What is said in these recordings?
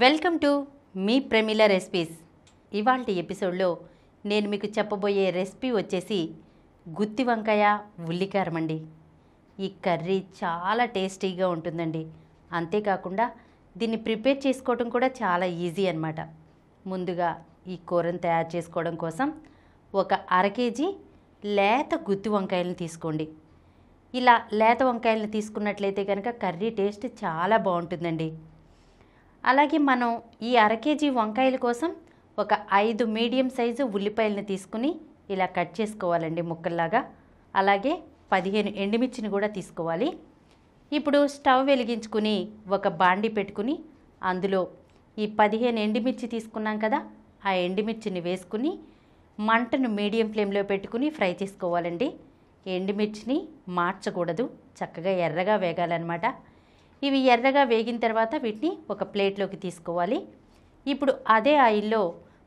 Welcome to me Pramila recipes. ఇవాల్టి ఎపిసోడ్లో నేను మీకు చెప్పబోయే రెసిపీ వచ్చేసి గుత్తి వంకాయ ఉల్లికారం అండి. ఈ కర్రీ చాలా టేస్టీగా ఉంటుందండి. అంతేకాకుండా దీన్ని ప్రిపేర్ చేసుకోవడం కూడా చాలా ఈజీ అన్నమాట. ముందుగా ఈ కూరను తయారు చేసుకోవడం కోసం ఒక అర కేజీ లేత గుత్తి వంకాయలను తీసుకోండి. ఇలా లేత వంకాయలను తీసుకున్నట్లయితే కనుక కర్రీ టేస్ట్ చాలా బాగుంటుందండి. అలాగే మనం ఈ అర కేజీ వంకాయల కోసం ఒక 5 మీడియం సైజు ఉల్లిపాయలను తీసుకుని ఇలా కట్ చేసుకోవాలండి ముక్కల్లాగా. అలాగే 15 ఎండుమిర్చిని కూడా తీసుకోవాలి. ఇప్పుడు స్టవ్ వెలిగించుకుని ఒక బాండి పెట్టుకుని అందులో ఈ 15 ఎండుమిర్చి తీసుకున్నాం కదా, ఆ ఎండుమిర్చిని వేసుకుని మంటను మీడియం ఫ్లేమ్లో పెట్టుకుని ఫ్రై చేసుకోవాలండి. ఎండుమిర్చిని మార్చకూడదు, చక్కగా ఎర్రగా వేగాలన్నమాట. ఇవి ఎర్రగా వేగిన తర్వాత వీటిని ఒక ప్లేట్లోకి తీసుకోవాలి. ఇప్పుడు అదే ఆయిల్లో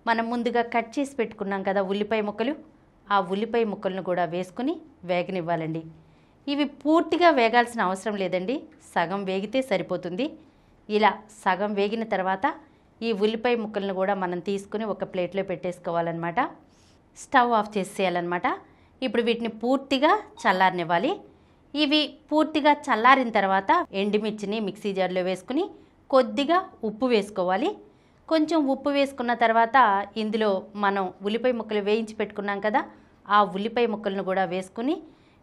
మనం ముందుగా కట్ చేసి పెట్టుకున్నాం కదా ఉల్లిపాయ ముక్కలు, ఆ ఉల్లిపాయ ముక్కలను కూడా వేసుకుని వేగనివ్వాలండి. ఇవి పూర్తిగా వేగాల్సిన అవసరం లేదండి, సగం వేగితే సరిపోతుంది. ఇలా సగం వేగిన తర్వాత ఈ ఉల్లిపాయ ముక్కలను కూడా మనం తీసుకుని ఒక ప్లేట్లో పెట్టేసుకోవాలన్నమాట. Stove off చేసేయాలన్నమాట. ఇప్పుడు వీటిని పూర్తిగా చల్లారనివ్వాలి. ఇవి పూర్తిగా చల్లారిన తర్వాత ఎండుమిర్చిని మిక్సీ జార్లో వేసుకుని కొద్దిగా ఉప్పు వేసుకోవాలి. కొంచెం ఉప్పు వేసుకున్న తర్వాత ఇందులో మనం ఉల్లిపాయ ముక్కలు వేయించి పెట్టుకున్నాం కదా, ఆ ఉల్లిపాయ ముక్కలను కూడా వేసుకుని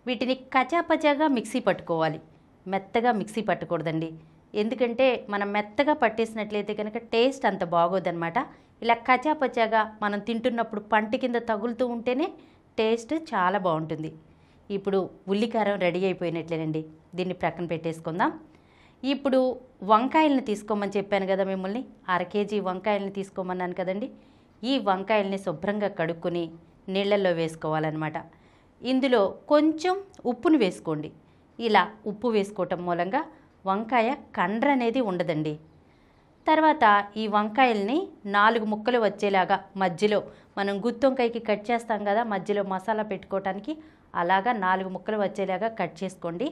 వీటిని కచాపచాగా మిక్సీ పట్టుకోవాలి. మెత్తగా మిక్సీ పట్టకూడదండి, ఎందుకంటే మనం మెత్తగా పట్టేసినట్లయితే కనుక టేస్ట్ అంత బాగోదన్నమాట. ఇలా కచాపచాగా మనం తింటున్నప్పుడు పంట కింద తగులుతూ ఉంటేనే టేస్ట్ చాలా బాగుంటుంది. ఇప్పుడు ఉల్లికారం రెడీ అయిపోయినట్లేనండి, దీన్ని ప్రక్కన పెట్టేసుకుందాం. ఇప్పుడు వంకాయలను తీసుకోమని చెప్పాను కదా మిమ్మల్ని, అర కేజీ వంకాయలను తీసుకోమన్నాను కదండి. ఈ వంకాయల్ని శుభ్రంగా కడుక్కొని నీళ్ళల్లో వేసుకోవాలన్నమాట. ఇందులో కొంచెం ఉప్పును వేసుకోండి. ఇలా ఉప్పు వేసుకోవటం మూలంగా వంకాయ కండ్ర అనేది ఉండదండి. తర్వాత ఈ వంకాయల్ని 4 ముక్కలు వచ్చేలాగా మధ్యలో మనం గుత్తి వంకాయకి కట్ చేస్తాం కదా, మధ్యలో మసాలా పెట్టుకోవటానికి అలాగా 4 ముక్కలు వచ్చేలాగా కట్ చేసుకోండి.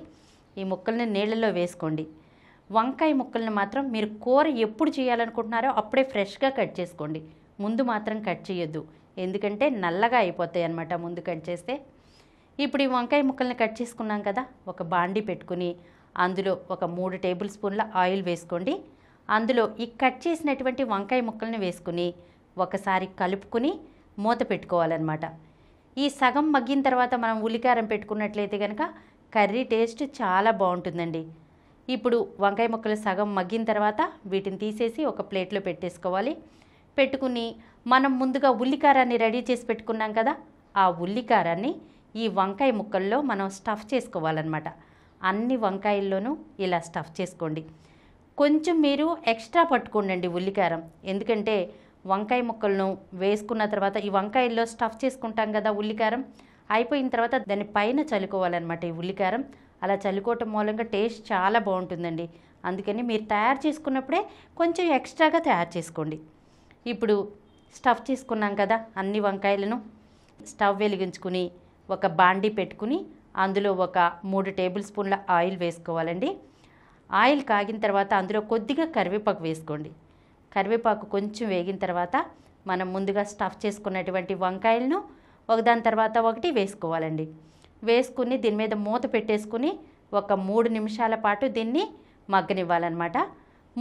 ఈ ముక్కల్ని నీళ్ళలో వేసుకోండి. వంకాయ ముక్కల్ని మాత్రం మీరు కూర ఎప్పుడు చేయాలనుకుంటున్నారో అప్పుడే ఫ్రెష్గా కట్ చేసుకోండి, ముందు మాత్రం కట్ చేయొద్దు, ఎందుకంటే నల్లగా అయిపోతాయి అన్నమాట ముందు కట్ చేస్తే. ఇప్పుడు ఈ వంకాయ ముక్కల్ని కట్ చేసుకున్నాం కదా, ఒక బాండి పెట్టుకుని అందులో ఒక 3 టేబుల్ స్పూన్ల ఆయిల్ వేసుకోండి. అందులో ఈ కట్ చేసినటువంటి వంకాయ ముక్కల్ని వేసుకుని ఒకసారి కలుపుకుని మూత పెట్టుకోవాలన్నమాట. ఈ సగం మగ్గిన తర్వాత మనం ఉల్లికారం పెట్టుకున్నట్లయితే కనుక కర్రీ టేస్ట్ చాలా బాగుంటుందండి. ఇప్పుడు వంకాయ ముక్కలు సగం మగ్గిన తర్వాత వీటిని తీసేసి ఒక ప్లేట్లో పెట్టేసుకోవాలి. పెట్టుకుని మనం ముందుగా ఉల్లికారాన్ని రెడీ చేసి పెట్టుకున్నాం కదా, ఆ ఉల్లికారాన్ని ఈ వంకాయ ముక్కల్లో మనం స్టఫ్ చేసుకోవాలన్నమాట. అన్ని వంకాయల్లోనూ ఇలా స్టఫ్ చేసుకోండి. కొంచెం మీరు ఎక్స్ట్రా పట్టుకోండి ఉల్లికారం, ఎందుకంటే వంకాయ ముక్కలను వేసుకున్న తర్వాత ఈ వంకాయల్లో స్టఫ్ చేసుకుంటాం కదా, ఉల్లికారం అయిపోయిన తర్వాత దాని పైన చల్లుకోవాలన్నమాట ఈ ఉల్లికారం. అలా చల్లుకోవటం మూలంగా టేస్ట్ చాలా బాగుంటుందండి. అందుకని మీరు తయారు చేసుకున్నప్పుడే కొంచెం ఎక్స్ట్రాగా తయారు చేసుకోండి. ఇప్పుడు స్టఫ్ చేసుకున్నాం కదా అన్ని వంకాయలను, స్టవ్ వెలిగించుకుని ఒక బాండీ పెట్టుకుని అందులో ఒక 3 టేబుల్ స్పూన్ల ఆయిల్ వేసుకోవాలండి. ఆయిల్ కాగిన తర్వాత అందులో కొద్దిగా కరివేపాకు వేసుకోండి. కరివేపాకు కొంచెం వేగిన తర్వాత మనం ముందుగా స్టఫ్ చేసుకున్నటువంటి వంకాయలను ఒకదాని తర్వాత ఒకటి వేసుకోవాలండి. వేసుకుని దీని మీద మూత పెట్టేసుకుని ఒక 3 నిమిషాల పాటు దీన్ని మగ్గనివ్వాలన్నమాట.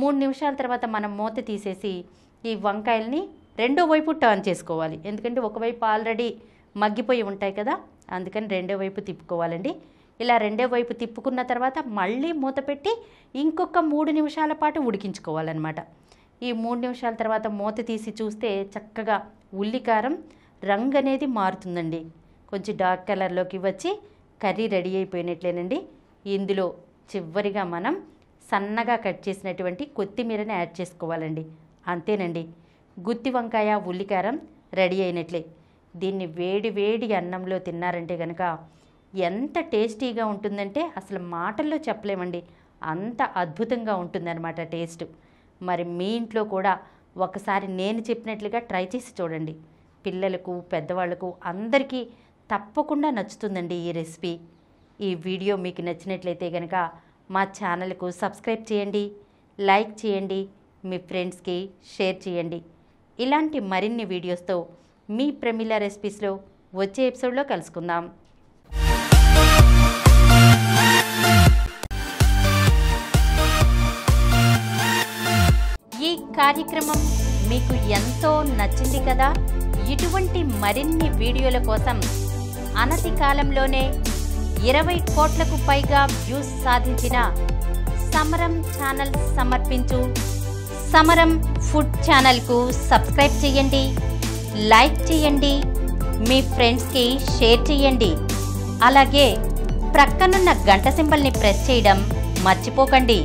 3 నిమిషాల తర్వాత మనం మూత తీసేసి ఈ వంకాయల్ని రెండో వైపు టర్న్ చేసుకోవాలి, ఎందుకంటే ఒకవైపు ఆల్రెడీ మగ్గిపోయి ఉంటాయి కదా, అందుకని రెండో వైపు తిప్పుకోవాలండి. ఇలా రెండో వైపు తిప్పుకున్న తర్వాత మళ్ళీ మూత పెట్టి ఇంకొక 3 నిమిషాల పాటు ఉడికించుకోవాలన్నమాట. ఈ 3 నిమిషాల తర్వాత మూత తీసి చూస్తే చక్కగా ఉల్లికారం రంగు అనేది మారుతుందండి, కొంచెం డార్క్ కలర్లోకి వచ్చి కర్రీ రెడీ అయిపోయినట్లేనండి. ఇందులో చివరిగా మనం సన్నగా కట్ చేసినటువంటి కొత్తిమీరని యాడ్ చేసుకోవాలండి. అంతేనండి, గుత్తి వంకాయ ఉల్లికారం రెడీ అయినట్లే. దీన్ని వేడి వేడి అన్నంలో తిన్నారంటే కనుక ఎంత టేస్టీగా ఉంటుందంటే అసలు మాటల్లో చెప్పలేమండి, అంత అద్భుతంగా ఉంటుందన్నమాట టేస్ట్. మరి మీ ఇంట్లో కూడా ఒకసారి నేను చెప్పినట్లుగా ట్రై చేసి చూడండి. పిల్లలకు పెద్దవాళ్ళకు అందరికీ తప్పకుండా నచ్చుతుందండి ఈ రెసిపీ. ఈ వీడియో మీకు నచ్చినట్లయితే కనుక మా ఛానల్కు సబ్స్క్రైబ్ చేయండి, లైక్ చేయండి, మీ ఫ్రెండ్స్కి షేర్ చేయండి. ఇలాంటి మరిన్ని వీడియోస్తో మీ ప్రమీల రెసిపీస్లో వచ్చే ఎపిసోడ్లో కలుసుకుందాం. ఈ కార్యక్రమం మీకు ఎంతో నచ్చింది కదా. ఇటువంటి మరిన్ని వీడియోల కోసం అనతి కాలంలోనే 20 కోట్లకు పైగా వ్యూస్ సాధించిన సమరం ఛానల్ సమర్పించు సమరం ఫుడ్ ఛానల్కు సబ్స్క్రైబ్ చేయండి, లైక్ చేయండి, మీ ఫ్రెండ్స్కి షేర్ చేయండి. అలాగే ప్రక్కనున్న గంట సింబల్ని ప్రెస్ చేయడం మర్చిపోకండి.